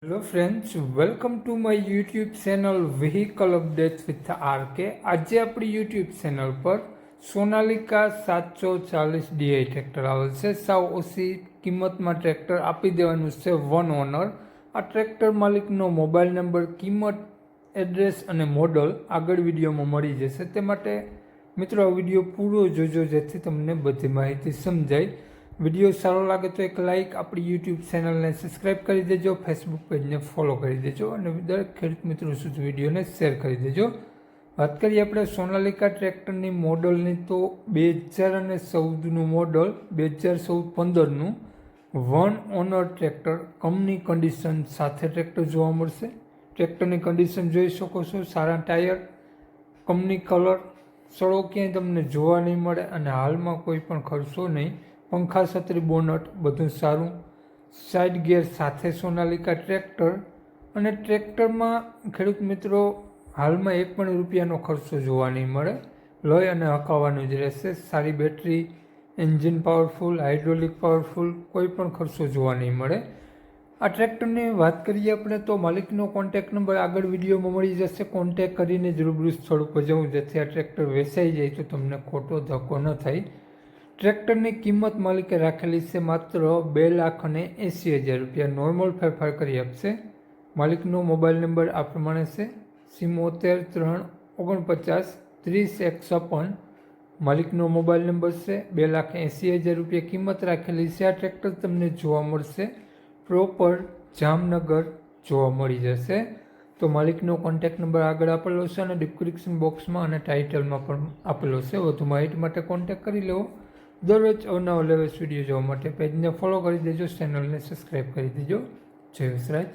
Hello friends, welcome to my YouTube channel vehicle updates with RK. આજે આપણી YouTube channel પર Sonalika 740 DI tractor આવેલ છે. સાવ ઓછી કિંમતમાં ટ્રેક્ટર આપી દેવાનું છે, વન ઓનર. આ ટ્રેક્ટર માલિકનો મોબાઈલ નંબર, કિંમત, એડ્રેસ અને મોડલ આગળ વિડીયોમાં મળી જશે. તે માટે મિત્રો આ વિડીયો પૂરો જોજો જેથી તમને બધી માહિતી સમજાય. વિડીયો સારો લાગે તો એક લાઇક, આપણી યુટ્યુબ ચેનલને સબસ્ક્રાઈબ કરી દેજો, ફેસબુક પેજને ફોલો કરી દેજો અને દરેક ખેડૂત મિત્રો સુધી વિડીયોને શેર કરી દેજો. વાત કરીએ આપણે સોનાલિકા ટ્રેક્ટરની મોડલની, તો 2014નું મોડલ, 2014-15નું one owner tractor, company condition સાથે ટ્રેક્ટર જોવા મળશે. ટ્રેક્ટરની કન્ડિશન જોઈ શકો છો, સારા ટાયર, કંપની કલર, સડો ક્યાંય તમને જોવા નહીં મળે અને હાલમાં કોઈ પણ ખર્ચો નહીં. પંખા, છત્રી, બોનટ બધું સારું. સાઇડ ગિયર સાથે સોનાલિકા ટ્રેક્ટર. અને ટ્રેક્ટરમાં ખેડૂત મિત્રો હાલમાં એક પણ રૂપિયાનો ખર્ચો જોવા નહીં મળે. લઈ અને હકાવવાનું જ રહેશે. સારી battery, engine powerful, hydraulic powerful, કોઈ પણ ખર્ચો જોવા નહીં મળે. આ ટ્રેક્ટરની વાત કરીએ આપણે તો માલિકનો કોન્ટેક નંબર આગળ વિડીયોમાં મળી જશે. કોન્ટેક કરીને જ રૂબરૂ સ્થળ ઉપર જવું જેથી આ ટ્રેક્ટર વેચાઈ જાય તો તમને ખોટો ધક્કો ન થાય. ટ્રેક્ટરની કિંમત માલિકે રાખેલી છે માત્ર 2,80,000 રૂપિયા. નોર્મલ ફેરફાર કરી આપશે. માલિકનો મોબાઈલ નંબર આ પ્રમાણે છે: 73-349-30-156. માલિકનો મોબાઈલ નંબર છે. 2,80,000 રૂપિયા કિંમત રાખેલી છે. આ ટ્રેક્ટર તમને જોવા મળશે પ્રોપર જામનગર જોવા મળી જશે. તો માલિકનો કોન્ટેક્ટ નંબર આગળ આપેલો છે અને ડિસ્ક્રિપ્શન બોક્સમાં અને ટાઇટલમાં પણ આપેલો છે. વધુ માહિતી માટે કોન્ટેક્ટ કરી લેવો. દરરોજ અવનવા લેટેસ્ટ વિડીયો જોવા માટે પેજને ફોલો કરી દેજો, ચેનલને સબસ્ક્રાઈબ કરી દેજો. જય વિસરાજ.